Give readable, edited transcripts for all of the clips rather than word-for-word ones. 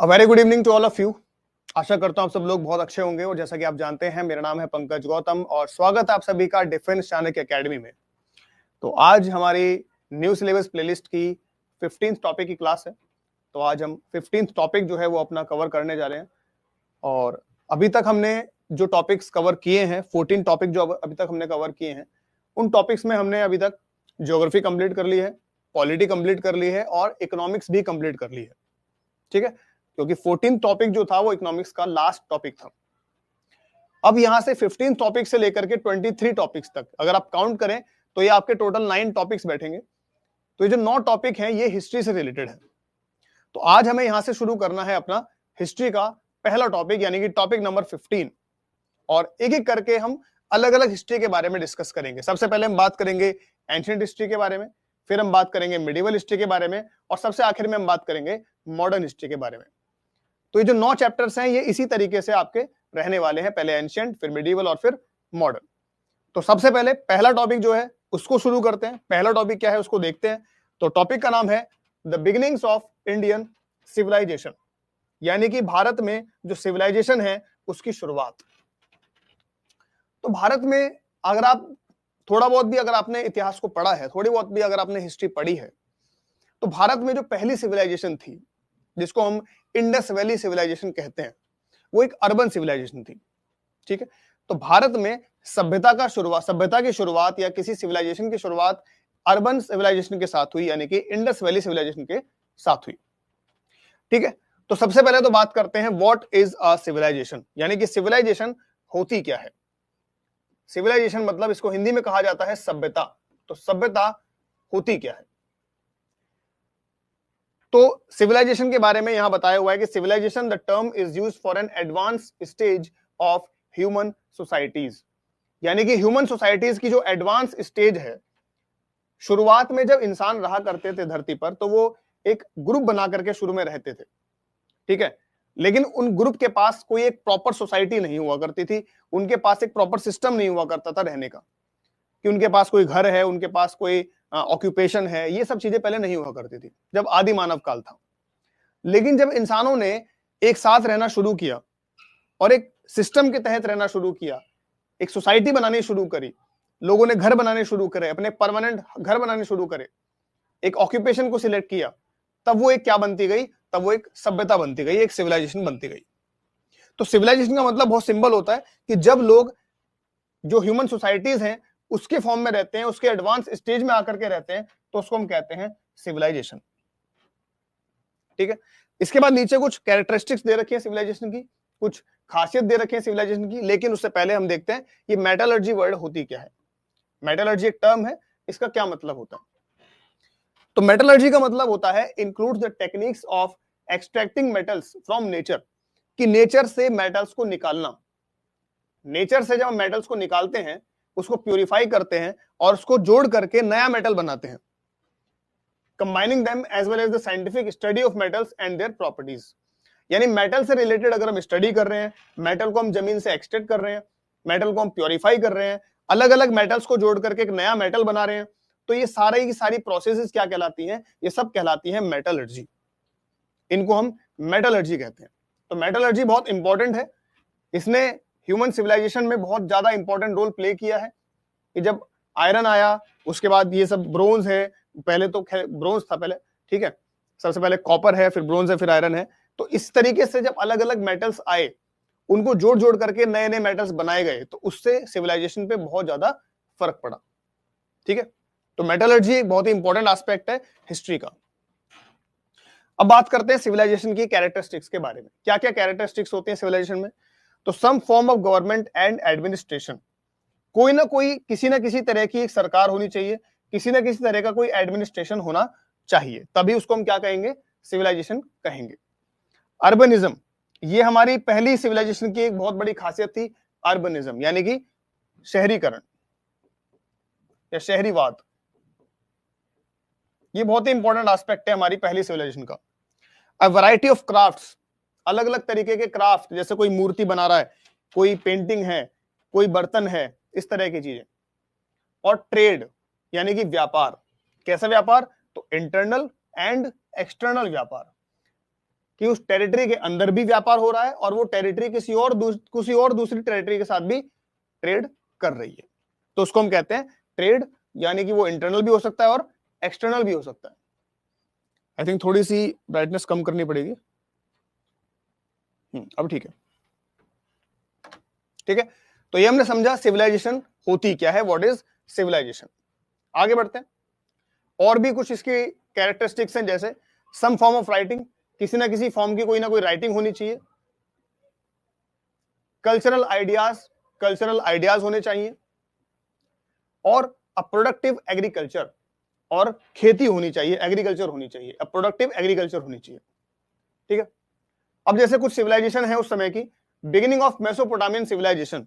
Very good evening to all of you. आशा करता हूं आप सब लोग बहुत अच्छे होंगे और जैसा कि आप जानते हैं मेरा नाम है पंकज गौतम और स्वागत है आप सभी का डिफेंस चाणक्य एकेडमी में। तो आज हमारी न्यू सिलेबस प्लेलिस्ट की 15th टॉपिक की क्लास है। तो आज हम 15th टॉपिक जो है वो अपना कवर करने जा रहे हैं और अभी तक हमने जो टॉपिक्स कवर किए हैं 14 टॉपिक जो अभी तक हमने कवर किए हैं उन टॉपिक्स में हमने अभी तक ज्योग्राफी कंप्लीट कर ली है, पॉलिटी कंप्लीट कर ली है और इकोनॉमिक्स भी कंप्लीट कर ली है। ठीक है, क्योंकि 14 टॉपिक जो था वो इकोनॉमिक्स का लास्ट टॉपिक था। अब यहां से 15 टॉपिक से लेकर के 23 टॉपिक्स तक अगर आप काउंट करें तो ये आपके टोटल 9 टॉपिक्स बैठेंगे। तो ये जो 9 टॉपिक हैं ये हिस्ट्री से रिलेटेड है। तो आज हमें यहां से शुरू करना है अपना हिस्ट्री का पहला टॉपिक यानी कि टॉपिक नंबर 15 और एक एक करके हम अलग अलग हिस्ट्री के बारे में डिस्कस करेंगे। सबसे पहले हम बात करेंगे एंशिएंट हिस्ट्री के बारे में, फिर हम बात करेंगे मिडिवल हिस्ट्री के बारे में और सबसे आखिर में हम बात करेंगे मॉडर्न हिस्ट्री के बारे में। तो ये जो 9 चैप्टर्स हैं ये इसी तरीके से आपके रहने वाले हैं, पहले एंशिएंट फिर मिडिवल और फिर मॉडर्न। तो सबसे पहले पहला टॉपिक जो है उसको शुरू करते हैं। पहला टॉपिक क्या है उसको देखते हैं। तो टॉपिक का नाम है the beginnings of Indian civilisation, यानी कि भारत में जो सिविलाइजेशन है उसकी शुरुआत। तो भारत में अगर आप थोड़ा बहुत भी अगर आपने इतिहास को पढ़ा है, थोड़ी बहुत भी अगर आपने हिस्ट्री पढ़ी है, तो भारत में जो पहली सिविलाइजेशन थी जिसको हम इंडस वैली सिविलाइजेशन कहते हैं वो एक अर्बन सिविलाइजेशन थी। ठीक है, तो भारत में सभ्यता की शुरुआत या किसी सिविलाइजेशन की शुरुआत अर्बन सिविलाइजेशन के साथ हुई, यानी कि इंडस वैली सिविलाइजेशन के साथ हुई। ठीक है, तो सबसे पहले तो बात करते हैं व्हाट इज अ सिविलाइजेशन, यानी कि सिविलाइजेशन होती क्या है। सिविलाइजेशन मतलब इसको हिंदी में कहा जाता है सभ्यता। तो सभ्यता होती क्या है। तो सिविलाइजेशन के बारे में यहां बताया हुआ है कि civilization the term is used for an advance stage of human societies, यानी कि ह्यूमन सोसाइटीज की जो एडवांस स्टेज है, शुरुआत में जब इंसान रहा करते थे धरती पर तो वो एक ग्रुप बना करके शुरू में रहते थे। ठीक है, लेकिन उन ग्रुप के पास कोई एक प्रॉपर सोसाइटी नहीं हुआ करती थी, उनके पास एक प्रॉपर सिस्टम नहीं हुआ करता था रहने का, कि उनके पास कोई घर है, उनके पास कोई ऑक्यूपेशन है, ये सब चीजें पहले नहीं हुआ करती थी जब आदि मानव काल था। लेकिन जब इंसानों ने एक साथ रहना शुरू किया और एक सिस्टम के तहत रहना शुरू किया, एक सोसाइटी बनानी शुरू करी, लोगों ने घर बनाने शुरू करे, अपने परमानेंट घर बनाने शुरू करे, एक ऑक्यूपेशन को सिलेक्ट किया, तब वो एक क्या बनती गई, तब वो एक सभ्यता बनती गई, एक सिविलाइजेशन बनती गई। तो सिविलाइजेशन का मतलब बहुत सिंपल होता है कि जब लोग जो ह्यूमन सोसाइटीज हैं उसके फॉर्म में रहते हैं, उसके एडवांस स्टेज में आकर के रहते हैं, तो उसको हम कहते हैं सिविलाइजेशन। ठीक है, इसके बाद नीचे कुछ कैरेक्टरिस्टिक्स दे रखी है सिविलाइजेशन की, कुछ खासियत दे रखी है सिविलाइजेशन की, लेकिन उससे पहले हम देखते हैं ये मेटलर्जी वर्ड होती क्या है। मेटलर्जी एक टर्म है, इसका क्या मतलब होता है। तो मेटलर्जी का मतलब होता है includes the techniques of extracting metals from nature, कि नेचर से मेटल्स को निकालना। नेचर से जब हम मेटल्स को निकालते हैं, उसको प्यूरिफाई करते हैं और उसको जोड़ करके नया मेटल बनाते हैं, combining them as well as the scientific study of metals and their properties. यानी मेटल से रिलेटेड अगर हम स्टडी कर रहे हैं, मेटल को हम जमीन से एक्सट्रैक्ट कर रहे हैं, मेटल को हम प्योरीफाई कर रहे हैं, अलग अलग मेटल्स को जोड़ करके एक नया मेटल बना रहे हैं, तो ये सारी की सारी प्रोसेसेस क्या कहलाती हैं, ये सब कहलाती हैं मेटलर्जी। इनको हम मेटलर्जी कहते हैं। तो मेटलर्जी बहुत इंपॉर्टेंट है, इसने ह्यूमन सिविलाइजेशन में बहुत ज्यादा इंपॉर्टेंट रोल प्ले किया है। कि जब आयरन आया उसके बाद ये सब ब्रोंज है, पहले तो ब्रोंज था पहले, ठीक है, सबसे पहले कॉपर है, फिर ब्रोंज है, फिर आयरन है। तो इस तरीके से जब अलग अलग मेटल्स आए, उनको जोड़ जोड़ करके नए नए मेटल्स बनाए गए, तो उससे सिविलाइजेशन पे बहुत ज्यादा फर्क पड़ा। ठीक है, तो मेटलर्जी एक बहुत ही इंपॉर्टेंट एस्पेक्ट है हिस्ट्री का। अब बात करते हैं सिविलाइजेशन की कैरेक्टरिस्टिक्स के बारे में। क्या क्या कैरेक्टरिस्टिक्स होती हैं सिविलाइजेशन में। तो some form of government and administration, कोई ना कोई किसी ना किसी तरह की एक सरकार होनी चाहिए, किसी ना किसी तरह का कोई एडमिनिस्ट्रेशन होना चाहिए, तभी उसको हम क्या कहेंगे, सिविलाइजेशन कहेंगे। अर्बनिज्म, ये हमारी पहली सिविलाइजेशन की एक बहुत बड़ी खासियत थी, अर्बनिज्म यानी कि शहरीकरण या शहरीवाद। ये बहुत ही इंपॉर्टेंट एस्पेक्ट है हमारी पहली सिविलाइजेशन का। अ वैरायटी ऑफ क्राफ्ट्स, अलग अलग तरीके के क्राफ्ट, जैसे कोई मूर्ति बना रहा है, कोई पेंटिंग है, कोई बर्तन है, इस तरह की चीजें। और ट्रेड यानी कि व्यापार। कैसा व्यापार, तो इंटरनल एंड एक्सटर्नल व्यापार। कि उस टेरिटरी के अंदर भी व्यापार हो रहा है और वो टेरिटरी किसी और दूसरी टेरिटरी के साथ भी ट्रेड कर रही है, तो उसको हम कहते हैं ट्रेड, यानी कि वो इंटरनल भी हो सकता है और एक्सटर्नल भी हो सकता है। आई थिंक थोड़ी सी ब्राइटनेस कम करनी पड़ेगी। अब ठीक है, ठीक है। तो ये हमने समझा सिविलाइजेशन होती क्या है, व्हाट इज सिविलाइजेशन। आगे बढ़ते हैं, और भी कुछ इसकी कैरेक्टरिस्टिक्स हैं, जैसे सम फॉर्म ऑफ राइटिंग, किसी ना किसी फॉर्म की कोई ना कोई राइटिंग होनी चाहिए। कल्चरल आइडियाज होने चाहिए, और अ प्रोडक्टिव एग्रीकल्चर, और खेती होनी चाहिए, एग्रीकल्चर होनी चाहिए, अ प्रोडक्टिव एग्रीकल्चर होनी चाहिए, ठीक है। अब जैसे कुछ सिविलाइजेशन है उस समय की, बिगिनिंग ऑफ मेसोपोटामियन सिविलाइजेशन,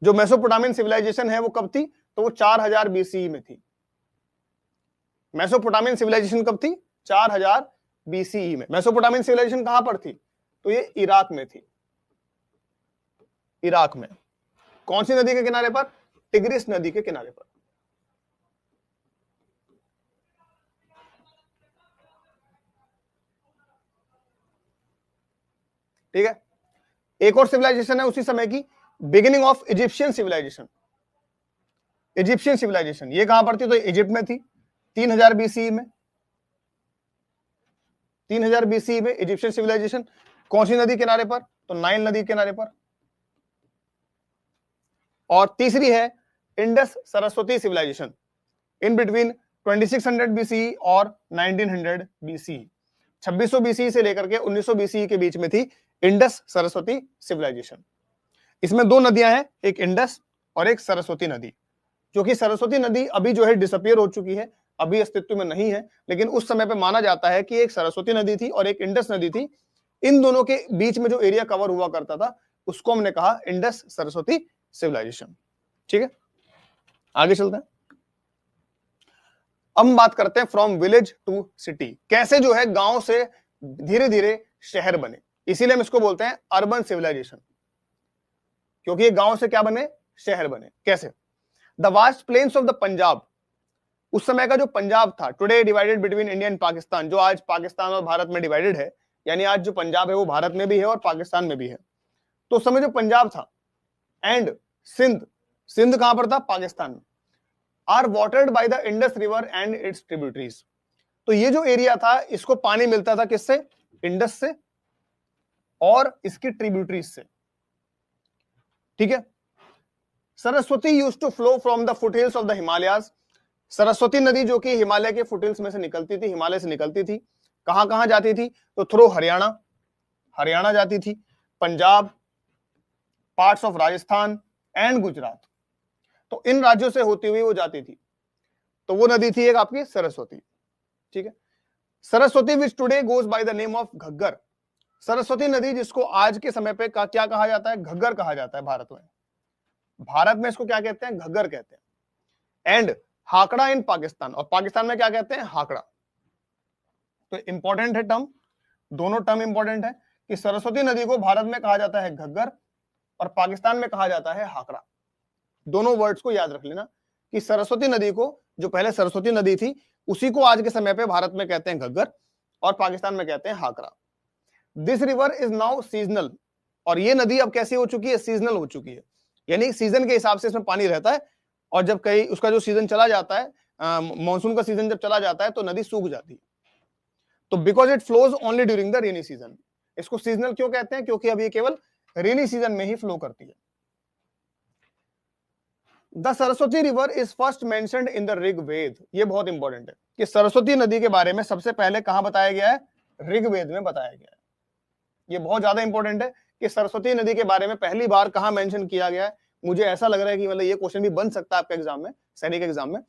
जो मेसोपोटामियन सिविलाइजेशन है वो कब थी, तो वो 4000 बीसीई में थी। मेसोपोटामियन सिविलाइजेशन कब थी, 4000 बीसीई में। मेसोपोटामियन सिविलाइजेशन कहां पर थी, तो ये इराक में थी। इराक में कौन सी नदी के किनारे पर, टिग्रिस नदी के किनारे पर। ठीक है। एक और सिविलाइजेशन है उसी समय की, beginning of Egyptian civilisation. Egyptian civilisation ये कहां पर थी, तो इजिप्ट में थी 3000 बीसीई में। 3000 बीसीई में इजिप्शियन सिविलाइजेशन, कौन सी नदी किनारे पर, तो नाइल नदी किनारे पर। और तीसरी है Indus Saraswati civilisation, in between 2600 BCE और 1900 बीसीई। 2600 बीसीई से लेकर के 1900 बीसीई के बीच में थी इंडस सरस्वती सिविलाइजेशन। इसमें दो नदियां हैं, एक इंडस और एक सरस्वती नदी, जो कि सरस्वती नदी अभी जो है डिसअपियर हो चुकी है, अभी अस्तित्व में नहीं है, लेकिन उस समय पे माना जाता है कि एक सरस्वती नदी थी और एक इंडस नदी थी। इन दोनों के बीच में जो एरिया कवर हुआ करता था उसको हमने कहा इंडस सरस्वती सिविलाइजेशन। ठीक है, आगे चलते हैं। अब हम बात करते हैं फ्रॉम विलेज टू सिटी, कैसे जो है गांव से धीरे धीरे शहर बने। इसीलिए हम इसको बोलते हैं अर्बन सिविलाइजेशन, क्योंकि ये गांव से क्या बने, शहर बने। कैसे, the vast plains of the Punjab, उस समय का जो पंजाब था, today divided between India and Pakistan, जो आज पाकिस्तान और भारत में डिवाइडेड है, यानी आज जो पंजाब है वो भारत में भी है और पाकिस्तान में भी है। तो उस समय जो पंजाब था, एंड सिंध, सिंध कहां पर था, पाकिस्तान में, are watered by the Indus river and its tributaries. तो ये जो एरिया था इसको पानी मिलता था किससे, इंडस से और इसकी ट्रिब्यूटरीज से। ठीक है। Saraswati used to flow from the foothills of the Himalayas, Saraswati नदी जो कि हिमालय के फुटहिल्स में से निकलती थी, हिमालय से निकलती थी, कहां कहां जाती थी, तो थ्रू हरियाणा, हरियाणा जाती थी, Punjab, parts of Rajasthan and Gujarat. तो इन राज्यों से होती हुई वो जाती थी, तो वो नदी थी एक आपकी सरस्वती। ठीक है। Saraswati which today goes by the name of Ghaggar, Saraswati नदी जिसको आज के समय पे क्या कहा जाता है, घग्गर कहा जाता है भारत में। भारत में इसको क्या कहते हैं, घग्गर कहते हैं। एंड हाकड़ा इन पाकिस्तान, और पाकिस्तान में क्या कहते हैं, हाकड़ा। तो इंपॉर्टेंट है टर्म, दोनों टर्म इंपॉर्टेंट है कि सरस्वती नदी को भारत में कहा जाता है घग्गर और पाकिस्तान में कहा जाता है हाकड़ा। दोनों वर्ड्स को याद रख लेना कि सरस्वती नदी को, जो पहले सरस्वती नदी थी, उसी को आज के समय पे भारत में कहते हैं घग्गर और पाकिस्तान में कहते हैं Hakra. This river is now seasonal, और ये नदी अब कैसी हो चुकी है, सीजनल हो चुकी है, यानी सीजन के हिसाब से इसमें पानी रहता है, और जब कहीं उसका जो सीजन चला जाता है, मानसून का सीजन जब चला जाता है तो नदी सूख जाती है। तो because it flows only during the rainy season, इसको सीजनल क्यों कहते हैं, क्योंकि अब ये केवल रेनी सीजन में ही फ्लो करती है। The Saraswati river is first mentioned in the Rigveda, ये बहुत इंपॉर्टेंट है कि सरस्वती नदी के बारे में सबसे पहले कहां बताया गया है, ऋग्वेद में बताया गया है। ये बहुत ज्यादा इंपॉर्टेंट है कि सरस्वती नदी के बारे में पहली बार कहां मेंशन किया गया है। मुझे ऐसा लग रहा है कि मतलब ये क्वेश्चन भी बन सकता है आपके एग्जाम में, सैनिक एग्जाम में।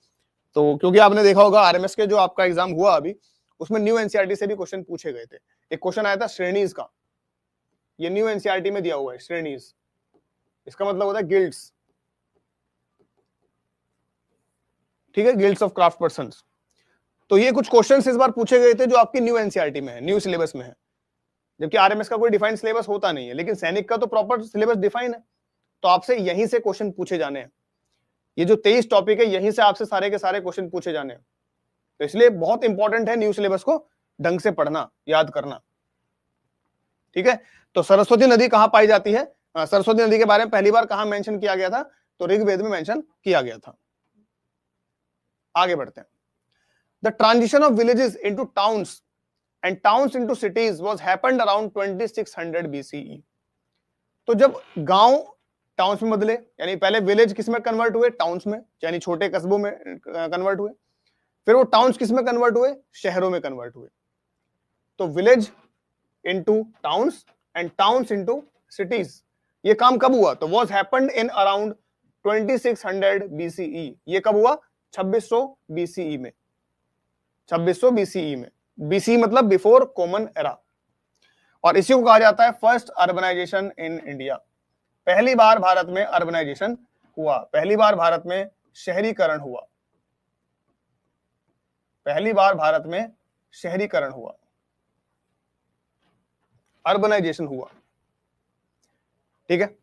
तो क्योंकि आपने देखा होगा आरएमएस के जो आपका एग्जाम हुआ अभी, उसमें न्यू एनसीईआरटी से भी क्वेश्चन पूछे गए थे। एक क्वेश्चन आया था श्रेणीज का, ये न्यू एनसीईआरटी में दिया हुआ है, श्रेणीज, इसका मतलब होता है गिल्ड्स। ठीक है, गिल्ड्स ऑफ क्राफ्ट पर्संस। तो ये कुछ क्वेश्चंस इस बार पूछे गए थे जो आपकी न्यू एनसीईआरटी में है, न्यू सिलेबस में है, जबकि आरएमएस का कोई डिफाइंड सिलेबस होता नहीं है, लेकिन सैनिक का तो प्रॉपर सिलेबस डिफाइन है, तो आपसे यहीं से क्वेश्चन पूछे जाने हैं। ये जो 23 टॉपिक है यहीं से आपसे सारे के सारे क्वेश्चन पूछे जाने हैं, तो इसलिए बहुत इंपॉर्टेंट है न्यू सिलेबस को ढंग से पढ़ना, याद करना। ठीक है, तो सरस्वती नदी कहां पाई जाती है? सरस्वती नदी के बारे में पहली बार कहां मेंशन किया गया था? तो ऋग्वेद में मेंशन किया गया था। आगे बढ़ते हैं। The transition of villages into towns and towns into cities was happened around 2600 BCE। तो जब गांव टाउन्स में बदले, यानी पहले विलेज किस में कन्वर्ट हुए? टाउन्स में, यानी छोटे कस्बों में कन्वर्ट हुए। फिर वो टाउन्स किस में कन्वर्ट हुए? शहरों में कन्वर्ट हुए। तो village into towns and towns into cities, ये काम कब हुआ? तो was happened in around 2600 BCE। ये कब हुआ? 2600 BCE में। 2600 BCE में। BCE मतलब बिफोर कॉमन एरा। और इसी को कहा जाता है फर्स्ट अर्बनाइजेशन इन इंडिया। पहली बार भारत में अर्बनाइजेशन हुआ, पहली बार भारत में शहरीकरण हुआ, पहली बार भारत में शहरीकरण हुआ, अर्बनाइजेशन हुआ। ठीक है,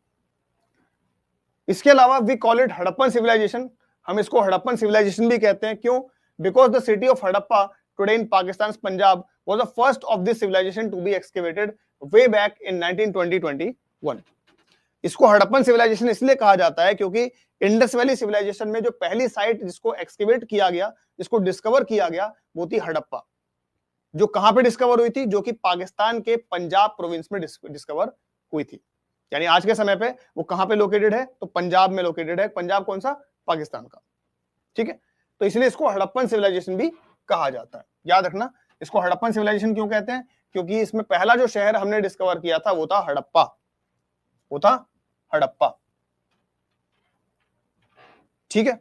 इसके अलावा we call it Harappan civilisation. हम इसको हड़प्पन सिविलाइजेशन भी कहते हैं। क्यों? Because the city of Harappa today in Pakistan Punjab was the first of this civilisation to be excavated way back in 1920-21। इसको हड़प्पन सिविलाइजेशन इसलिए कहा जाता है क्योंकि इंडस वैली सिविलाइजेशन में जो पहली साइट जिसको एक्सकेवेट किया गया, जिसको डिस्कवर किया गया, वो थी हड़प्पा। जो कहां पे डिस्कवर हुई थी? जो कि पाकिस्तान के पंजाब प्रोविंस में डिस्कवर हुई थी। यानी आज के समय पे वो कहां पे लोकेटेड है? तो पंजाब में लोकेटेड है। पंजाब कौन सा? पाकिस्तान का। ठीक है, तो इसलिए इसको हड़प्पन सिविलाइजेशन भी कहा जाता है। याद रखना, इसको हड़प्पन सिविलाइजेशन क्यों कहते हैं? क्योंकि इसमें पहला जो शहर हमने डिस्कवर किया था वो था हड़प्पा, वो था हड़प्पा। ठीक है,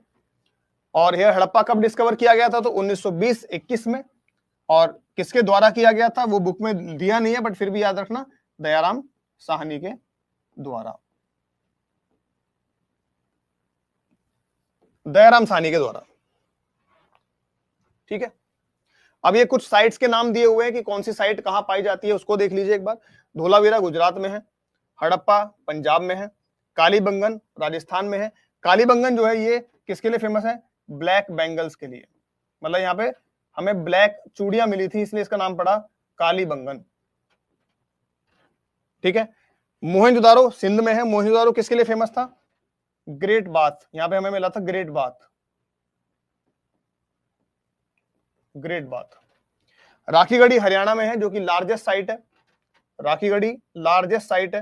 और यह हड़प्पा कब डिस्कवर किया गया था? तो 1920-21 में। और किसके द्वारा किया गया था वो बुक में दिया नहीं है, बट फिर भी याद रखना, दयाराम साहनी के द्वारा, दयाराम साहनी के द्वारा। ठीक है, अब ये कुछ साइट्स के नाम दिए हुए हैं कि कौन सी साइट कहां पाई जाती है, उसको देख लीजिए एक बार। धोलावीरा गुजरात में है, हड़प्पा पंजाब में है, कालीबंगन राजस्थान में है। कालीबंगन जो है ये किसके लिए फेमस है? ब्लैक बैंगल्स के लिए। मतलब यहाँ पे हमें ब्लैक चूड़ियां मिली थी इसलिए इसका नाम पड़ा कालीबंगन। ठीक है, मोहनजोदारो सिंध में है। मोहनजोदारो किसके लिए फेमस था? Great bath. यहां पे हमें मिला था great bath, great bath. Rakhigarhi Haryana में है, जो कि लार्जेस्ट साइट है। राखीगढ़ी लार्जेस्ट साइट है।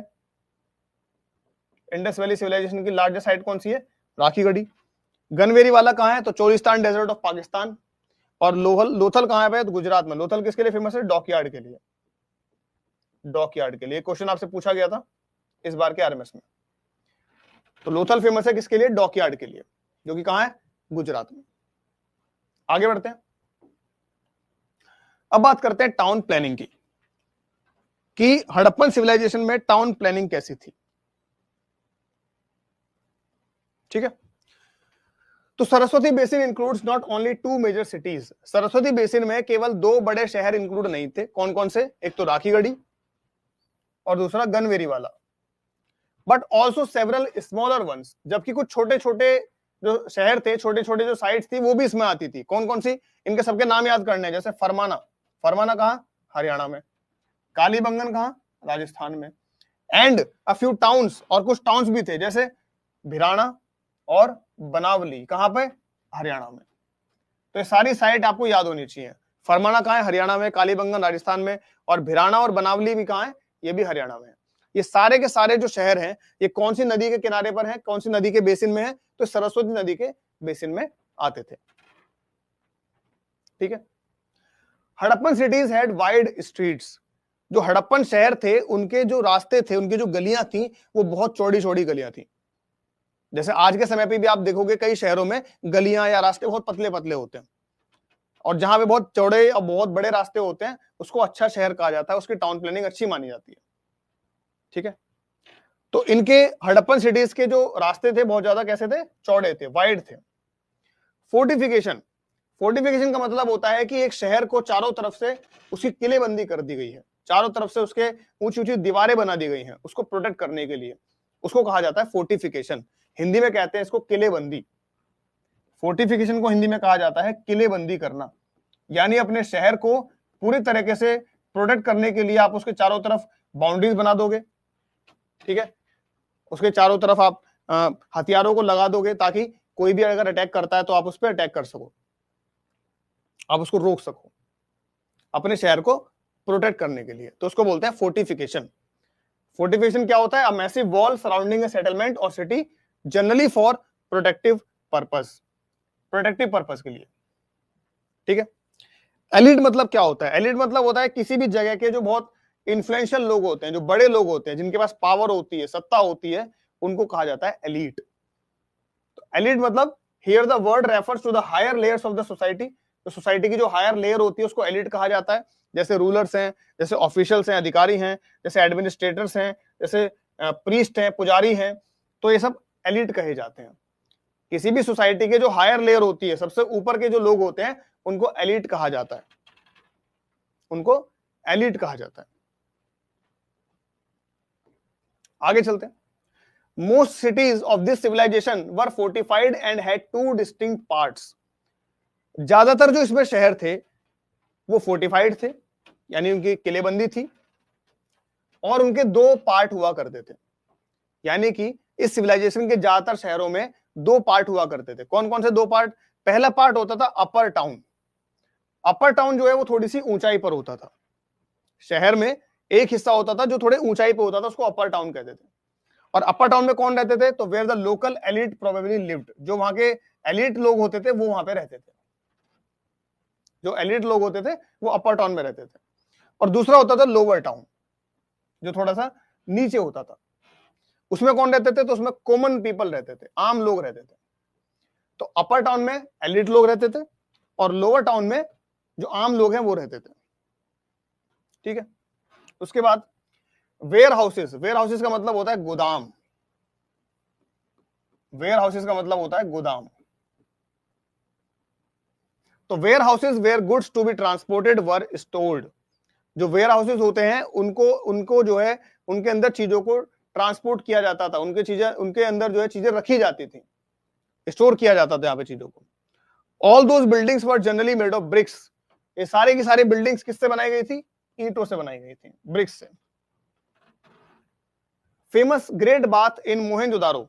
इंडस वैली सिविलाइजेशन की लार्जेस्ट साइट कौन सी है? राखीगढ़ी। गनवेरी वाला कहां है? तो चोलिस्तान डेजर्ट ऑफ पाकिस्तान। और लोथल कहां पे है? तो गुजरात में। लोथल किसके लिए फेमस है? डॉकयार्ड के लिए, डॉकयार्ड के लिए। क्वेश्चन आपसे पूछा गया था इस बार के आरएमएस में। तो लोथल फेमस है किसके लिए? डॉकयार्ड के लिए, जो कि कहां है? गुजरात में। आगे बढ़ते हैं। अब बात करते हैं टाउन प्लानिंग की, कि हड़प्पन सिविलाइजेशन में टाउन प्लानिंग कैसी थी। ठीक है, तो Saraswati basin includes not only 2 major cities. Saraswati basin में केवल 2 बड़े शहर इंक्लूड नहीं थे। कौन कौन से? एक तो राखीगढ़ी और दूसरा गनवेरी वाला, but also several smaller once. जबकि कुछ छोटे छोटे जो शहर थे, छोटे छोटे जो साइट्स थी, वो भी इसमें आती थी। कौन कौन सी? इनके सबके नाम याद करने हैं। जैसे फरमाना, फरमाना कहां? हरियाणा में। कालीबंगन कहां? राजस्थान में। एंड अ फ्यू टाउन्स, और कुछ टाउन्स भी थे जैसे भिराना और बनावली। कहां पे? हरियाणा में। तो ये सारी साइट आपको याद होनी चाहिए। फरमाना कहां है? हरियाणा में। कालीबंगन राजस्थान में। और भिराना और बनावली भी कहां है? ये भी हरियाणा में है। ये सारे के सारे जो शहर हैं, ये कौन सी नदी के किनारे पर हैं? कौन सी नदी के बेसिन में है? तो सरस्वती नदी के बेसिन में आते थे। ठीक है, Harappan cities had wide streets. जो हड़प्पन शहर थे, उनके जो रास्ते थे, उनकी जो गलियां थी, वो बहुत चौड़ी चौड़ी गलियां थी। जैसे आज के समय पे भी आप देखोगे कई शहरों में गलियां या रास्ते बहुत पतले पतले होते हैं, और जहां पे बहुत चौड़े और बहुत बड़े रास्ते होते हैं उसको अच्छा शहर कहा जाता है, उसकी टाउन प्लानिंग अच्छी मानी जाती है। ठीक है, तो इनके हड़प्पन सिटीज के जो रास्ते थे बहुत ज्यादा कैसे थे? चौड़े थे, वाइड थे। फोर्टिफिकेशन, फोर्टिफिकेशन का मतलब होता है कि एक शहर को चारों तरफ से उसकी किलेबंदी कर दी गई है, चारों तरफ से उसके ऊंची ऊंची दीवारें बना दी गई हैं उसको प्रोटेक्ट करने के लिए। उसको कहा जाता है फोर्टिफिकेशन। हिंदी में कहते हैं इसको किलेबंदी। फोर्टिफिकेशन को हिंदी में कहा जाता है किलेबंदी करना। यानी अपने शहर को पूरी तरीके से प्रोटेक्ट करने के लिए आप उसके चारों तरफ बाउंड्रीज बना दोगे, ठीक है, उसके चारों तरफ आप हथियारों को लगा दोगे ताकि कोई भी अगर अटैक करता है तो आप उस पर अटैक कर सको, आप उसको रोक सको अपने शहर को प्रोटेक्ट करने के लिए, तो उसको बोलते हैं फोर्टिफिकेशन। फोर्टिफिकेशन क्या होता है? A massive wall surrounding a settlement or city, generally for protective purpose, protective purpose के लिए, ठीक है। एलिट मतलब क्या होता है? एलिट मतलब होता है किसी भी जगह के जो बहुत इन्फ्लुएंशियल लोग होते हैं, जो बड़े लोग होते हैं, जिनके पास पावर होती है, सत्ता होती है, उनको कहा जाता है एलिट। तो एलिट मतलब here the word refers to the higher layers of the society, तो सोसाइटी की जो हायर लेयर होती है उसको एलिट कहा जाता है। जैसे रूलर्स हैं, जैसे ऑफिशियल्स हैं, अधिकारी हैं, जैसे एडमिनिस्ट्रेटर्स हैं, जैसे प्रीस्ट हैं, पुजारी हैं, तो ये सब एलिट कहे जाते हैं। किसी भी सोसाइटी के जो हायर लेयर होती है, सबसे ऊपर के जो लोग होते हैं, उनको एलिट कहा जाता है, उनको एलिट कहा जाता है। आगे चलते हैं। Most cities of this civilisation were fortified and had two distinct parts. ज्यादातर जो इसमें शहर थे वो फोर्टिफाइड थे, यानी उनकी किलेबंदी थी, और उनके दो पार्ट हुआ करते थे। यानी कि इस सिविलाइजेशन के ज्यादातर शहरों में दो पार्ट हुआ करते थे। कौन कौन से दो पार्ट? पहला पार्ट होता था अपर टाउन। अपर टाउन जो है वो थोड़ी सी ऊंचाई पर होता था। शहर में एक हिस्सा होता था जो थोड़े ऊंचाई पे होता था, उसको अपर टाउन कहते थे। और अपर टाउन में कौन रहते थे? तो where the local elite probably lived, जो वहां के एलिट लोग होते थे वो वहां पे रहते थे। जो एलिट लोग होते थे वो अपर टाउन में रहते थे। और दूसरा होता था लोअर टाउन, जो थोड़ा सा नीचे होता था। उसमें कौन रहते थे? तो उसमें कॉमन पीपल रहते थे, आम लोग रहते थे। तो अपर टाउन में एलिट लोग रहते थे और लोअर टाउन में जो आम लोग हैं वो रहते थे, ठीक है। उसके बाद वेयर हाउसेस। वेयर हाउसेस का मतलब होता है गोदाम। वेयर हाउसेस का मतलब होता है गोदाम। तो warehouses where goods to be transported were stored. जो वेयर हाउसेस होते हैं उनको उनको जो है उनके अंदर चीजों को ट्रांसपोर्ट किया जाता था, उनके चीजें उनके अंदर जो है चीजें रखी जाती थी, स्टोर किया जाता था यहाँ पे चीजों को। All those buildings were generally made of BRICS. ये सारे की सारी बिल्डिंग्स किससे बनाई गई थी? ईंटों से बनाई गई थी, ब्रिक्स से। Famous great bath in Mohenjodaro,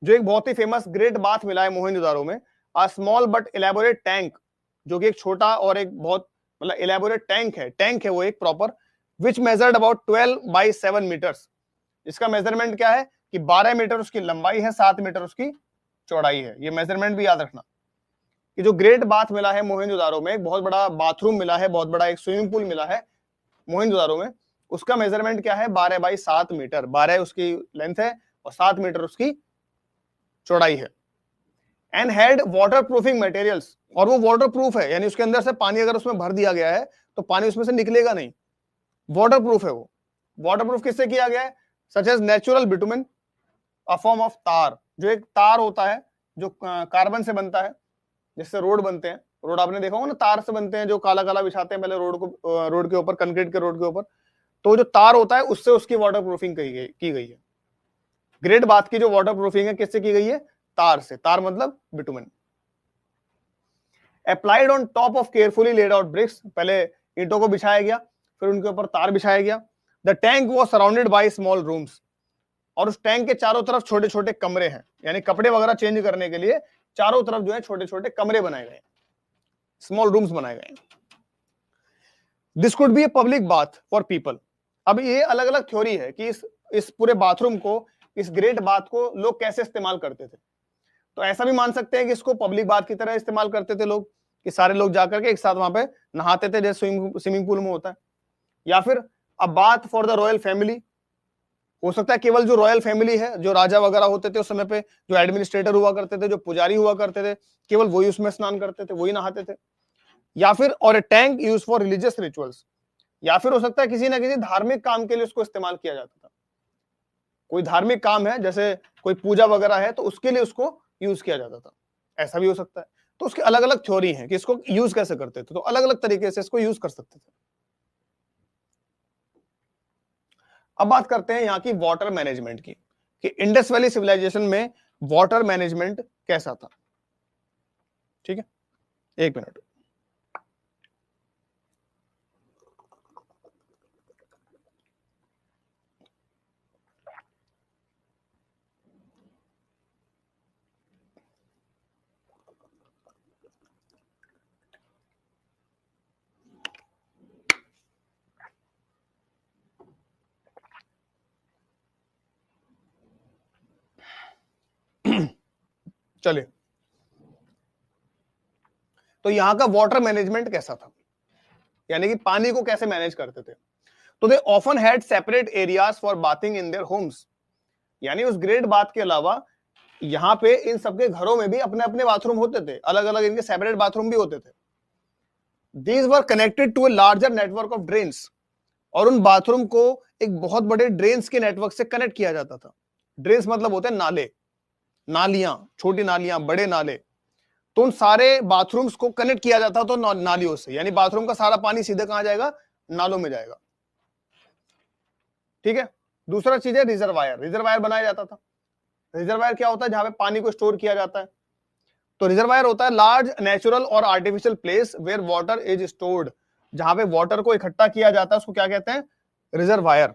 जो एक बहुत ही फेमस ग्रेट बाथ मिला है मोहनजोदारो में। A small but elaborate tank, जो कि एक छोटा और एक बहुत मतलब इलेबोरेट टैंक है वो एक proper, which measured about 12 by 7 metres. इसका मेजरमेंट क्या है कि 12 मीटर उसकी लंबाई है, 7 मीटर उसकी चौड़ाई है। ये मेजरमेंट भी याद रखना कि जो ग्रेट बाथ मिला है मोहनजोदारो में, एक बहुत बड़ा बाथरूम मिला है, बहुत बड़ा एक स्विमिंग पूल मिला है मोहनजोदारो में, उसका मेजरमेंट क्या है? 12 by 7 मीटर। 12 उसकी लेंथ है और 7 मीटर उसकी चौड़ाई है। And had water proofing materials, और वो वाटर प्रूफ है, यानी उसके अंदर से पानी अगर उसमें भर दिया गया है तो पानी उसमें से निकलेगा नहीं, वाटर प्रूफ है वो। वाटर प्रूफ किससे किया गया है? Such as natural bitumen, a form of tar, जो एक तार होता है जो कार्बन से बनता है, जिससे रोड बनते हैं। रोड आपने देखा होगा ना, तार से बनते हैं, जो काला काला बिछाते हैं पहले रोड को, रोड के ऊपर, कंक्रीट के रोड के ऊपर। तो जो तार होता है उससे उसकी वाटर प्रूफिंग की गई है। ग्रेट बाथ की जो वाटर प्रूफिंग है किससे की गई है? तार से। तार मतलब bitumen. Applied on top of carefully laid out bricks, पहले ईंटों को बिछाया गया, फिर उनके ऊपर तार बिछाया गया। The tank was surrounded by small rooms, और उस टैंक के चारों तरफ छोटे छोटे कमरे हैं, यानी कपड़े वगैरह चेंज करने के लिए चारों तरफ जो है छोटे छोटे कमरे बनाए गए, स्मॉल रूम्स बनाए गए। This could be a public bath for people. अब ये अलग अलग थ्योरी है कि इस पूरे बाथरूम को, इस ग्रेट बाथ को लोग कैसे इस्तेमाल करते थे। तो ऐसा भी मान सकते हैं कि इसको पब्लिक बाथ की तरह इस्तेमाल करते थे लोग, कि सारे लोग जाकर के एक साथ वहां पे नहाते थे, जैसे स्विमिंग पूल में होता है। या फिर a bath for the royal family, हो सकता है केवल जो रॉयल फैमिली है, जो राजा वगैरह होते थे उस समय पे, जो एडमिनिस्ट्रेटर हुआ करते थे, जो पुजारी हुआ करते थे, केवल वही उसमें स्नान करते थे, वही नहाते थे। या फिर or a tank use for religious rituals, या फिर हो सकता है किसी ना किसी धार्मिक काम के लिए उसको इस्तेमाल किया जाता था। कोई धार्मिक काम है, जैसे कोई पूजा वगैरह है, तो उसके लिए उसको यूज किया जाता था, ऐसा भी हो सकता है। तो उसके अलग अलग थ्योरी हैं कि इसको यूज कैसे करते थे, तो अलग अलग तरीके से इसको यूज कर सकते थे। अब बात करते हैं यहाँ की वाटर मैनेजमेंट की, कि इंडस वैली सिविलाइजेशन में वाटर मैनेजमेंट कैसा था। ठीक है, एक मिनट। चलिए, तो यहां का वाटर मैनेजमेंट कैसा था, यानी कि पानी को कैसे मैनेज करते थे। तो they often had separate areas for bathing in their homes, यानी उस ग्रेट बाथ के अलावा यहां पे इन सबके घरों में भी अपने अपने बाथरूम होते थे, अलग अलग इनके सेपरेट बाथरूम भी होते थे। These were connected to a larger network of drains, और उन बाथरूम को एक बहुत बड़े ड्रेन्स के नेटवर्क से कनेक्ट किया जाता था। ड्रेन्स मतलब होते हैं नाले, नालियां, छोटी नालियां, बड़े नाले। तो उन सारे बाथरूम्स को कनेक्ट किया जाता तो नालियों से, यानी बाथरूम का सारा पानी सीधे कहां जाएगा, नालों में जाएगा। ठीक है। दूसरा चीज है रिजर्वायर, रिजर्वायर बनाया जाता था। रिजर्वायर क्या होता है, जहां पे पानी को स्टोर किया जाता है। तो रिजर्वायर होता है लार्ज नेचुरल और artificial place where water is stored, जहां पे वाटर को इकट्ठा किया जाता है, उसको क्या कहते हैं, रिजर्वायर।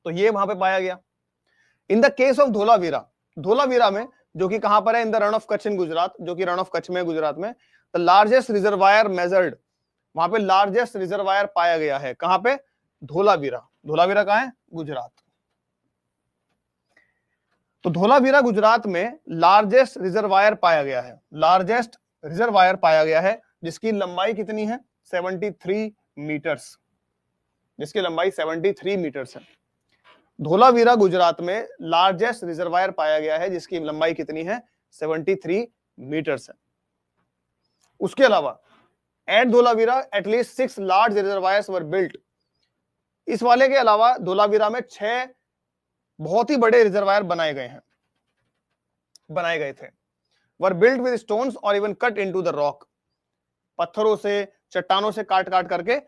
तो ये वहां पे पाया गया। In the case of Dholavira, Dholavira में, जो कि कहां पर है, in the Rann of Kutch इन गुजरात, जो कि रण ऑफ कच्छ में गुजरात में, द लार्जेस्ट रिजर्वायर मेजर्ड, वहां पे लार्जेस्ट रिजर्वायर पाया गया है। कहां पे, धोलावीरा। धोलावीरा कहां है, गुजरात। तो धोलावीरा गुजरात में लार्जेस्ट रिजर्वायर पाया गया है, लार्जेस्ट रिजर्वायर पाया गया है, जिसकी लंबाई कितनी है, 73 मीटर्स, जिसकी लंबाई 73 मीटर्स है। धोलावीरा गुजरात में लार्जेस्ट रिजर्वायर पाया गया है, जिसकी लंबाई कितनी है, 73 मीटर्स है। उसके अलावा at Dholavira at least 6 large reservoirs were built, इस वाले के अलावा धोलावीरा में 6 बहुत ही बड़े रिजर्वायर बनाए गए हैं, बनाए गए थे। वर बिल्ट विद स्टोन्स और even cut into the rock, पत्थरों से, चट्टानों से काट काट करके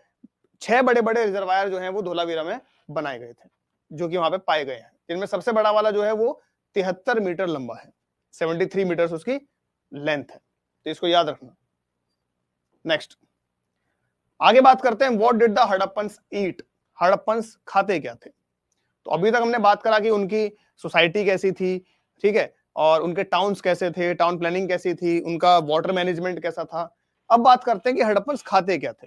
6 बड़े बड़े रिजर्वायर जो हैं वो धोलावीरा में बनाए गए थे, जो कि वहां पे पाए गए हैं। इनमें सबसे बड़ा वाला जो है वो 73 मीटर लंबा है, 73 मीटर उसकी लेंथ है, तो इसको याद रखना। नेक्स्ट आगे बात करते हैं, what did the Harappans eat, Harappans खाते क्या थे। तो अभी तक हमने बात करा कि उनकी सोसाइटी कैसी थी, ठीक है, और उनके टाउन्स कैसे थे, टाउन प्लानिंग कैसी थी, उनका वाटर मैनेजमेंट कैसा था। अब बात करते हैं कि हड़प्पन्स खाते क्या थे।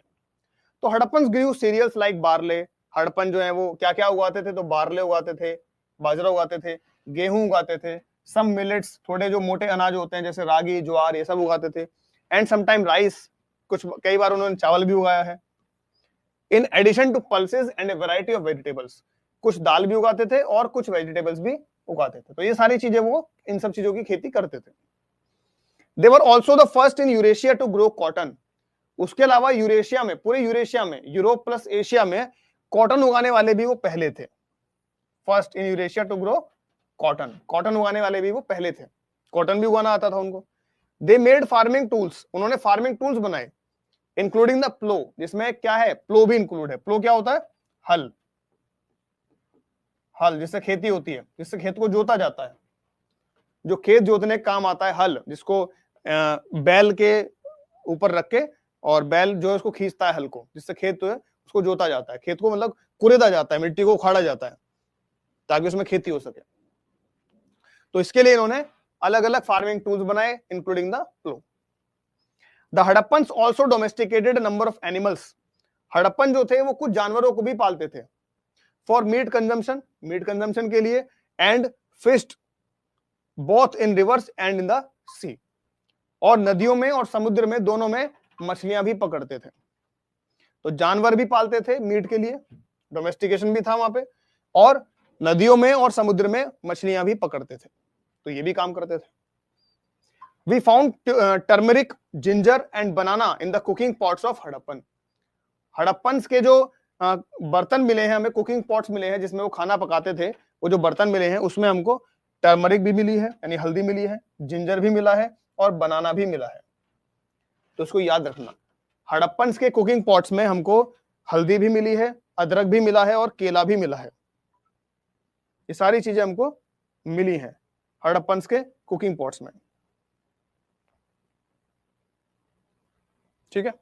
तो हड़प्पन्स ग्रू सीरियल्स लाइक बार्ले, हड़प्पन जो है वो क्या क्या उगाते थे, तो बार्ले उगाते थे, बाजरा उगाते थे, गेहूं उगाते थे, सम मिलेट्स, थोड़े जो मोटे अनाज होते हैं जैसे रागी, ज्वार, ये सब उगाते थे, एंड समटाइम राइस, कुछ कई बार उन्होंने चावल भी उगाया है। In addition to pulses and a variety of vegetables, कुछ दाल भी उगाते थे और कुछ वेजिटेबल्स भी उगाते थे। तो ये सारी चीजें वो इन सब चीजों की खेती करते थे। They were also the first in Eurasia to grow cotton, उसके अलावा यूरेशिया में, पूरे यूरेशिया में, यूरोप प्लस एशिया में कॉटन उगाने वाले भी वो पहले थे। First in Eurasia to grow cotton, cotton उगाने वाले भी वो पहले थे, कॉटन भी उगाना आता था उनको। दे मेड फार्मिंग टूल्स, उन्होंने फार्मिंग टूल्स बनाए, इंक्लूडिंग द प्लो, जिसमें क्या है, प्लो भी इंक्लूड है। प्लो क्या होता है, हल, हल जिससे खेती होती है, जिससे खेत को जोता जाता है, जो खेत जोतने काम आता है, हल, जिसको बैल के ऊपर रख के, और बैल जो है उसको खींचता है हल को, जिससे खेत जो है उसको जोता जाता है, खेत को मतलब कुरेदा जाता है, मिट्टी को उखाड़ा जाता है ताकि उसमें खेती हो सके। तो इसके लिए इन्होंने अलग अलग फार्मिंग टूल्स बनाए, including the plough. The Harappans also domesticated number of animals, Harappan जो थे वो कुछ जानवरों को भी पालते थे, for meat consumption, meat consumption के लिए, and fished both in rivers and in the sea, और नदियों में और समुद्र में दोनों में मछलियां भी पकड़ते थे। तो जानवर भी पालते थे मीट के लिए, डोमेस्टिकेशन भी था वहां पे, और नदियों में और समुद्र में मछलियां भी पकड़ते थे, तो ये भी काम करते थे। We found turmeric, ginger and banana in the cooking pots of Harappan, Harappans के जो बर्तन मिले हैं हमें, कुकिंग पॉट्स मिले हैं जिसमें वो खाना पकाते थे, वो जो बर्तन मिले हैं उसमें हमको टर्मरिक भी मिली है, यानी हल्दी मिली है, जिंजर भी मिला है, और बनाना भी मिला है। तो उसको याद रखना, हड़प्पन्स के कुकिंग पॉट्स में हमको हल्दी भी मिली है, अदरक भी मिला है, और केला भी मिला है। ये सारी चीजें हमको मिली हैं हड़प्पन्स के कुकिंग पॉट्स में। ठीक है,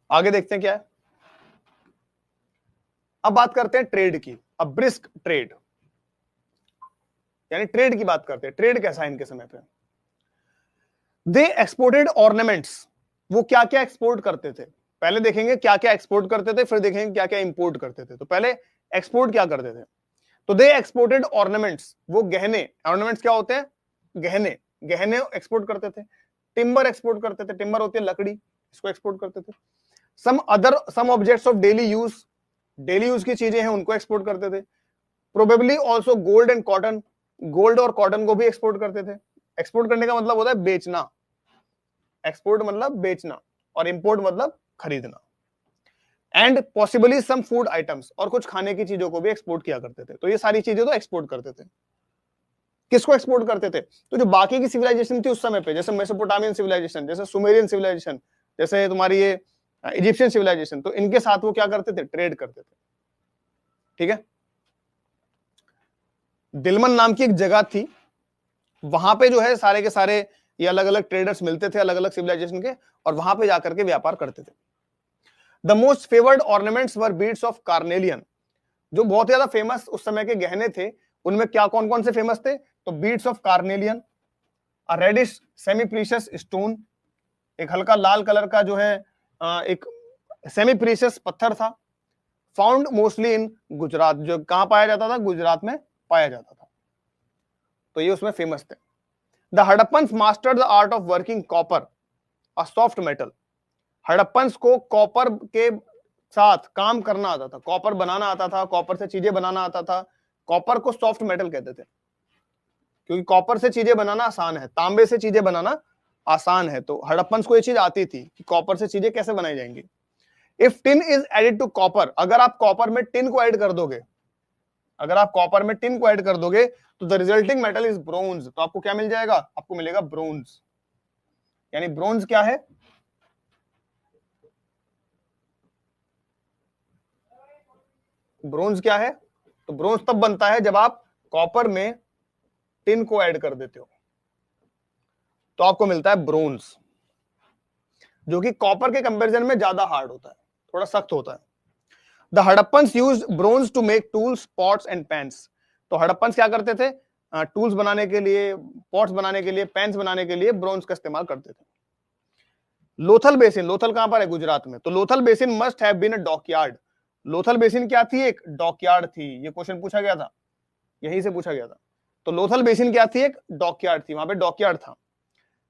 आगे देखते हैं क्या है। अब बात करते हैं ट्रेड की, अब ब्रिस्क ट्रेड, यानी ट्रेड की बात करते हैं। ट्रेड कैसा है इनके समय पे। दे एक्सपोर्टेड ऑर्नामेंट्स, वो क्या क्या एक्सपोर्ट करते थे, पहले देखेंगे क्या क्या एक्सपोर्ट करते थे, फिर देखेंगे क्या क्या इंपोर्ट करते थे। तो पहले एक्सपोर्ट क्या करते थे, तो दे एक्सपोर्टेड ऑर्नामेंट्स, वो गहने, ऑर्नामेंट्स क्या होते हैं, गहने, गहने एक्सपोर्ट करते थे। टिम्बर एक्सपोर्ट करते थे, टिम्बर होती है लकड़ी, इसको एक्सपोर्ट करते थे। Some objects of daily use की चीजें हैं उनको एक्सपोर्ट करते थे। Probably also gold and cotton, gold और कॉटन को भी एक्सपोर्ट करते थे। एक्सपोर्ट करने का मतलब होता है बेचना, एक्सपोर्ट मतलब बेचना, और इंपोर्ट मतलब खरीदना। And possibly some food items, और कुछ खाने की चीजों को भी एक्सपोर्ट किया करते थे। तो ये सारी चीजें तो एक्सपोर्ट करते थे। किसको एक्सपोर्ट करते थे, तो जो बाकी की सिविलाइजेशन थी उस समय पे, जैसे मेसोपोटामियन सिविलाइजेशन, जैसे सुमेरियन सिविलाइजेशन, जैसे तुम्हारी ये इजिप्शियन सिविलाइजेशन, तो इनके साथ वो क्या करते थे, ट्रेड करते थे। ठीक है, दिलमन नाम की एक जगह थी, वहां पे जो है सारे के सारे ये अलग अलग ट्रेडर्स मिलते थे अलग अलग सिविलाइजेशन के, और वहां पे जाकर के व्यापार करते थे। The most favoured ornaments were beads of carnelian, जो बहुत ज्यादा फेमस उस समय के गहने थे, उनमें क्या कौन कौन से फेमस थे, तो beads of carnelian, a reddish semi precious stone, एक हल्का लाल कलर का जो है एक सेमी प्रीशियस पत्थर था, फाउंड मोस्टली इन गुजरात, जो कहां पाया जाता था, गुजरात में पाया जाता था। तो ये उसमें फेमस थे। The Harappans mastered the art of working copper, a soft metal, Harappans को कॉपर के साथ काम करना आता था, कॉपर बनाना आता था, कॉपर से चीजें बनाना आता था। कॉपर को सॉफ्ट मेटल कहते थे, क्योंकि कॉपर से चीजें बनाना आसान है, तांबे से चीजें बनाना आसान है। तो हड़प्पन्स को ये चीज आती थी कि कॉपर से चीजें कैसे बनाई जाएंगी। If tin is added to copper, अगर आप कॉपर में टिन को ऐड कर दोगे, अगर आप कॉपर में टिन को ऐड कर दोगे, तो the resulting metal is bronze, तो आपको क्या मिल जाएगा, आपको मिलेगा ब्रोंज। यानी ब्रोंज क्या है, ब्रोंज क्या है, तो ब्रोंज तब बनता है जब आप कॉपर में टिन को ऐड कर देते हो, तो आपको मिलता है ब्रोंज, जो कि कॉपर के कंपैरिजन में ज्यादा हार्ड होता है, थोड़ा सख्त होता है। The Harappans used bronze to make tools, pots and pans, तो हड़प्पन्स क्या करते थे, टूल्स बनाने के लिए, पॉट्स बनाने के लिए, पैन्स बनाने के लिए ब्रोंज का इस्तेमाल करते थे। लोथल बेसिन, लोथल कहां पर है, गुजरात में, तो Lothal basin must have been a dockyard, Lothal basin क्या थी, एक डॉकयार्ड थी। ये क्वेश्चन पूछा गया था, यहीं से पूछा गया था। तो लोथल बेसिन क्या थी, एक डॉकयार्ड थी, वहां पे डॉकयार्ड था।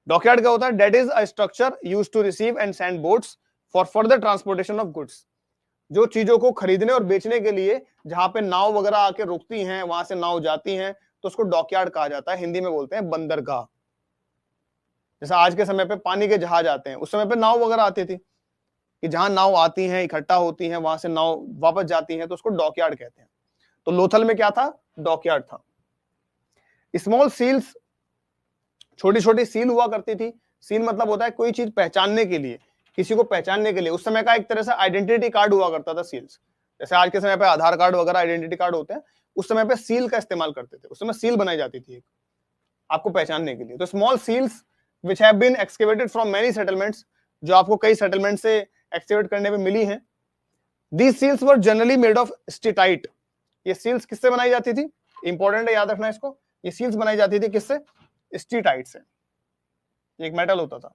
डॉकयार्ड क्या होता है, that is a structure used to receive and send boats for further transportation of goods, जो चीजों को खरीदने और बेचने के लिए जहां पे नाव वगैरह आके रुकती हैं, वहां से नाव जाती हैं, तो उसको डॉकयार्ड कहा जाता है, हिंदी में बोलते हैं बंदरगाह। जैसा आज के समय पे पानी के जहाज आते हैं, उस समय पे नाव वगैरह आती थी, कि जहां नाव आती हैं, इकट्ठा होती हैं, वहां से नाव वापस जाती हैं, तो उसको डॉकयार्ड कहते हैं। तो लोथल में क्या था, डॉकयार्ड था। स्मॉल सील्स, छोटी छोटी सील हुआ करती थी। सील मतलब होता है कोई चीज पहचानने के लिए, किसी को पहचानने के लिए, उस समय का एक तरह से आइडेंटिटी कार्ड हुआ करता था सील्स। जैसे आज के समय पे आधार कार्ड वगैरह आइडेंटिटी कार्ड होते हैं, उस समय पे सील का इस्तेमाल करते थे, उस समय सील बनाई जाती थी आपको पहचानने के लिए। तो small seals which have been excavated from many settlements, जो आपको कई सेटलमेंट से एक्सकेवेट करने में मिली हैं। These seals were generally made of steatite, ये सील्स किससे बनाई जाती थी, इंपॉर्टेंट है, याद रखना इसको। ये सील्स बनाई जाती थी किससे, स्टीटाइट से। एक मेटल होता था,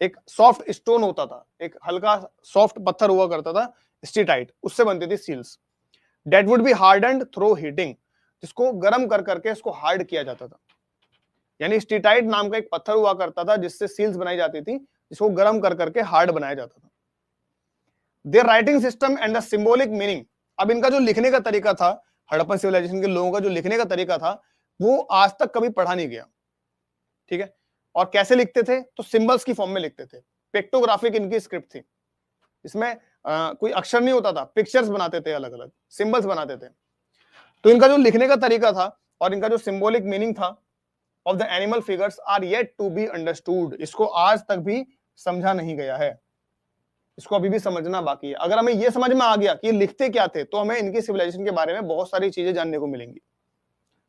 एक सॉफ्ट स्टोन होता था, एक हल्का सॉफ्ट पत्थर हुआ करता था, स्टीटाइट, उससे बनती थी seals. That would be hardened through heating, जिसको गर्म कर करके इसको हार्ड किया जाता था। यानी स्टीटाइट नाम का एक पत्थर हुआ करता था जिससे सील्स बनाई जाती थी, जिसको गर्म कर करके हार्ड बनाया जाता था। There writing system and the symbolic meaning, अब इनका जो लिखने का तरीका था, हड़प्पन सिविलाइजेशन के लोगों का जो लिखने का तरीका था, वो आज तक कभी पढ़ा नहीं गया। ठीक है, और कैसे लिखते थे, तो सिंबल्स की फॉर्म में लिखते थे। पिक्टोग्राफिक इनकी स्क्रिप्ट थी, इसमें कोई अक्षर नहीं होता था, पिक्चर्स बनाते थे, अलग अलग सिंबल्स बनाते थे। तो इनका जो लिखने का तरीका था और इनका जो सिंबॉलिक मीनिंग था of the animal figures are yet to be understood, इसको आज तक भी समझा नहीं गया है, इसको अभी भी समझना बाकी है। अगर हमें यह समझ में आ गया कि लिखते क्या थे, तो हमें इनकी सिविलाइजेशन के बारे में बहुत सारी चीजें जानने को मिलेंगी।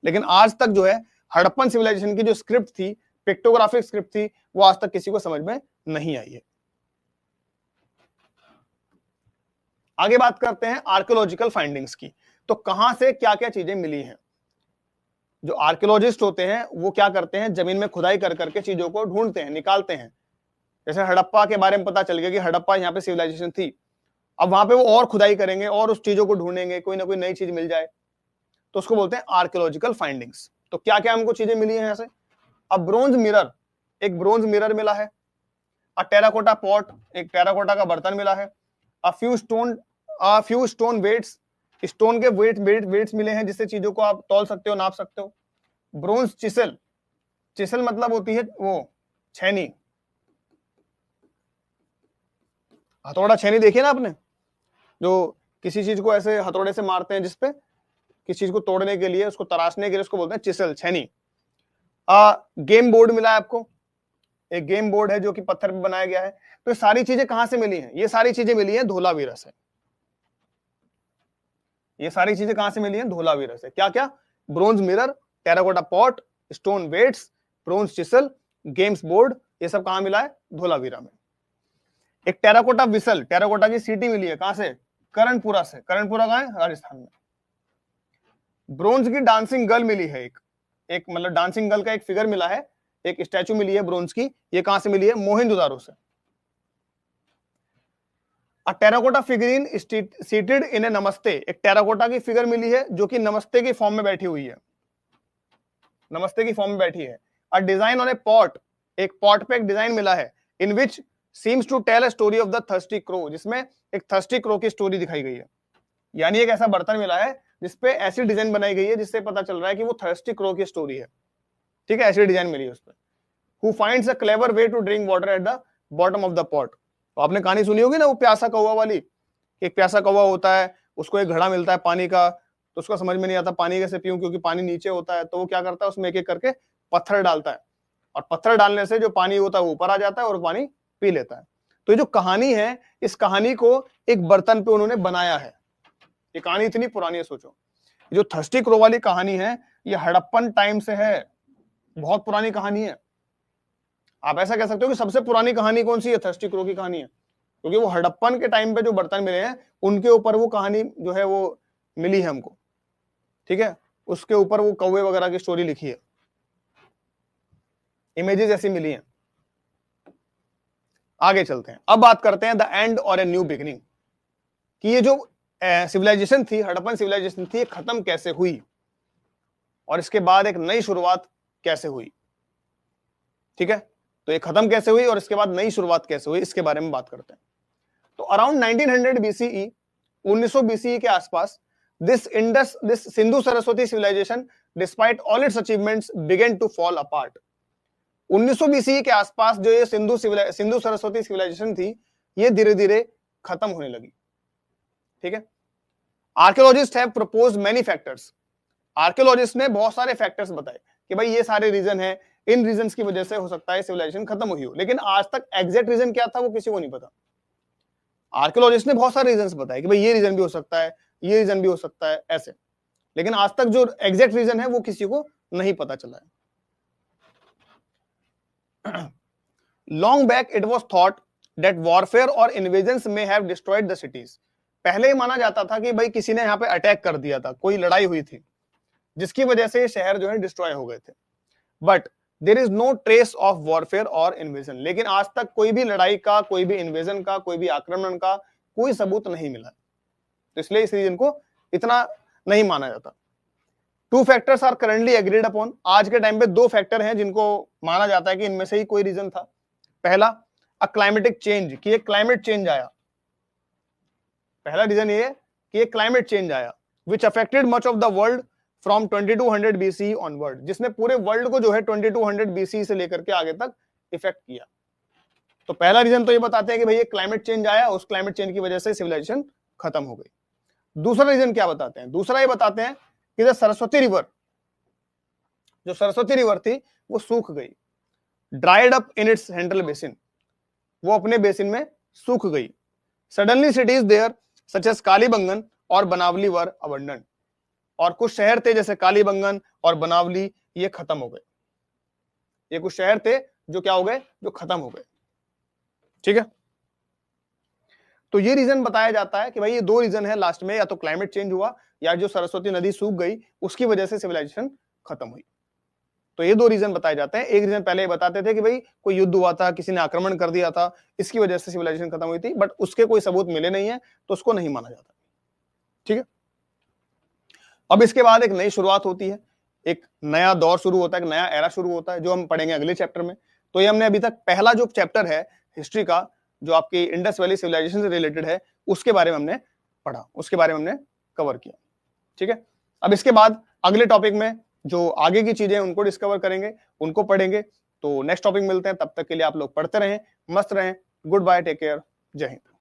लेकिन आज तक जो है हड़प्पन सिविलाइजेशन की जो स्क्रिप्ट थी, पिक्टोग्राफिक स्क्रिप्ट थी, वो आज तक किसी को समझ में नहीं आई है। आगे बात करते हैं आर्कियोलॉजिकल फाइंडिंग्स की। तो कहां से क्या क्या चीजें मिली हैं। जो आर्कियोलॉजिस्ट होते हैं वो क्या करते हैं, जमीन में खुदाई कर करके चीजों को ढूंढते हैं, निकालते हैं। जैसे हड़प्पा के बारे में पता चल गया कि हड़प्पा यहाँ पे सिविलाइजेशन थी, अब वहां पे वो और खुदाई करेंगे और उस चीजों को ढूंढेंगे, कोई ना कोई नई चीज मिल जाए। तो उसको बोलते हैं आर्कियोलॉजिकल फाइंडिंग्स। तो क्या क्या हमको चीजें मिली हैं यहां से? अब ब्रोंज मिरर, एक ब्रोंज मिरर मिला है। अ टेराकोटा पॉट, एक टेराकोटा का बर्तन मिला है। A few stone weights, stone के वेट्स मिले हैं जिससे चीजों को आप तौल सकते हो, नाप सकते हो। ब्रोंज चिसल, चिसल मतलब होती है वो छेनी, हथौड़ा छेनी देखिए ना आपने, जो किसी चीज को ऐसे हथौड़े से मारते हैं जिसपे, किसी चीज को तोड़ने के लिए, उसको तराशने के लिए, उसको बोलते हैं चिसल, छेनी। गेम बोर्ड मिला है आपको, एक गेम बोर्ड है जो कि पत्थर पे बनाया गया है। तो ये सारी चीजें कहां से मिली हैं? ये सारी चीजें मिली हैं धोलावीरा से। ये सारी चीजें कहां से मिली हैं? धोलावीरा से। क्या क्या? Bronze mirror, terracotta pot, stone weights, bronze chisel, games board, ये सब कहां मिला है? धोलावीरा में। एक टेराकोटा विसल, टेराकोटा की सीटी मिली है, कहां से? करणपुरा से। करणपुरा कहां है? राजस्थान में। ब्रोंज की डांसिंग गर्ल मिली है, एक मतलब डांसिंग गर्ल का एक फिगर मिला है, एक स्टैचू मिली है ब्रोंज की। ये कहां से मिली है? मोहनजोदारो से। अ टेराकोटा फिगरीन सीटेड इन ए नमस्ते, एक टेराकोटा की फिगर मिली है जो कि नमस्ते की फॉर्म में बैठी हुई है, नमस्ते की फॉर्म में बैठी है। A design on a pot, एक पॉट पे एक डिजाइन मिला है, in which seems to tell a story of the thirsty crow, जिसमें एक थर्स्टी क्रो की स्टोरी दिखाई गई है। यानी एक ऐसा बर्तन मिला है जिसपे ऐसी डिजाइन बनाई गई है जिससे पता चल रहा है कि वो थर्स्टी क्रो की स्टोरी है। ठीक है, ऐसी डिजाइन मिली है उस पर। Who finds a clever way to drink water at the bottom of the pot. तो आपने कहानी सुनी होगी ना वो प्यासा कौवा वाली। एक प्यासा कौवा होता है, उसको एक घड़ा मिलता है पानी का, तो उसका समझ में नहीं आता पानी कैसे पीऊं क्योंकि पानी नीचे होता है। तो वो क्या करता है, उसमें एक एक करके पत्थर डालता है, और पत्थर डालने से जो पानी होता है वो ऊपर आ जाता है और पानी पी लेता है। तो ये जो कहानी है, इस कहानी को एक बर्तन पे उन्होंने बनाया है। ये कहानी इतनी पुरानी है, सोचो। जो थर्स्टी क्रो वाली कहानी है, ये हड़प्पन टाइम से है, बहुत पुरानी कहानी है। आप ऐसा कह सकते हो कि सबसे पुरानी कहानी कौन सी है? थर्स्टी क्रो की कहानी है, क्योंकि वो हड़प्पन के टाइम पे जो बर्तन मिले हैं उनके ऊपर वो कहानी जो है वो मिली है हमको। ठीक है, उसके ऊपर वो कौवे वगैरह की स्टोरी लिखी है, इमेजेस ऐसी मिली हैं। आगे चलते हैं, अब बात करते हैं द एंड और ए न्यू बिगिनिंग, कि ये जो सिविलाइजेशन थी, हड़प्पन सिविलाइजेशन थी, ये खत्म कैसे हुई और इसके बाद एक नई शुरुआत कैसे हुई। ठीक है, तो ये खत्म कैसे हुई और इसके बाद नई शुरुआत कैसे हुई, इसके बारे में बात करते हैं। तो अराउंड 1900 बीसीई, 1900 बीसीई के आसपास, this Sindhu Saraswati civilization despite all its achievements began to fall apart. 1900 BCE के आसपास जो ये सिंधु सरस्वती सिविलाइजेशन थी, ये धीरे धीरे खत्म होने लगी। ठीक है, archaeologist have proposed many factors, archaeologist ने बहुत सारे फैक्टर्स बताए कि भाई ये सारे रीजन है, इन रीजंस की वजह से हो सकता है सिविलाइजेशन खत्म हुई हो, लेकिन आज तक एग्जैक्ट रीजन क्या था वो किसी को नहीं पता। आर्कियोलॉजिस्ट ने बहुत सारे रीजंस बताए कि भाई ये रीजन भी हो सकता है, ये रीजन भी हो सकता है, ऐसे, लेकिन आज तक जो एग्जैक्ट रीजन है वो किसी को नहीं पता चला है। Long back it was thought that warfare और इन्वेजन्स में हैव डिस्ट्रॉयड द सिटीज। पहले ही माना जाता था कि भाई किसी ने यहाँ पे अटैक कर दिया था, कोई लड़ाई हुई थी जिसकी वजह से ये शहर जो है डिस्ट्रॉय हो गए थे। But there is no trace of warfare और इन्वेजन, लेकिन आज तक कोई भी लड़ाई का, कोई भी इन्वेजन का, कोई भी आक्रमण का कोई सबूत नहीं मिला, तो इसलिए इस रीजन को इतना नहीं माना जाता। Two factors are currently agreed upon, आज के टाइम पे दो फैक्टर हैं जिनको माना जाता है कि इनमें से ही कोई रीजन था। पहला, अ क्लाइमेटिक चेंज, कि एक क्लाइमेट चेंज आया। पहला रीजन ये कि एक क्लाइमेट चेंज आया which affected much of the world from 2200 BC onward, जिसने पूरे वर्ल्ड को जो है 2200 बीसी से लेकर के आगे तक इफेक्ट किया। तो पहला रीजन तो ये बताते हैं कि भाई ये क्लाइमेट चेंज आया, उस क्लाइमेट चेंज की वजह से सिविलाइजेशन खत्म हो गई। दूसरा रीजन क्या बताते हैं? दूसरा ये बताते हैं कि जो सरस्वती रिवर थी वो सूख गई, dried up in its central basin, वो अपने बेसिन में सूख गई। Suddenly cities there such as Kalibangan और बनावली वर अबंडेंट, और कुछ शहर थे जैसे कालीबंगन और बनावली, ये खत्म हो गए। ये कुछ शहर थे जो क्या हो गए? जो खत्म हो गए। ठीक है, तो ये रीजन बताया जाता है कि भाई ये दो रीजन है लास्ट में, या तो क्लाइमेट चेंज हुआ या जो सरस्वती नदी सूख गई उसकी वजह से सिविलाइजेशन खत्म हुई। तो ये दो रीजन बताए जाते हैं। एक रीजन पहले ही बताते थे कि भाई कोई युद्ध हुआ था, किसी ने आक्रमण कर दिया था, इसकी वजह से सिविलाइजेशन खत्म हुई थी, बट उसके कोई सबूत मिले नहीं है तो उसको नहीं माना जाता। ठीक है, अब इसके बाद एक नई शुरुआत होती है, एक नया दौर शुरू होता है, एक नया एरा शुरू होता है, जो हम पढ़ेंगे अगले चैप्टर में। तो ये हमने अभी तक पहला जो चैप्टर है हिस्ट्री का, जो आपकी इंडस वैली सिविलाइजेशन से रिलेटेड है, उसके बारे में हमने पढ़ा, उसके बारे में हमने कवर किया। ठीक है, अब इसके बाद अगले टॉपिक में जो आगे की चीजें उनको डिस्कवर करेंगे, उनको पढ़ेंगे। तो नेक्स्ट टॉपिक मिलते हैं, तब तक के लिए आप लोग पढ़ते रहें, मस्त रहें। गुड बाय, टेक केयर, जय हिंद।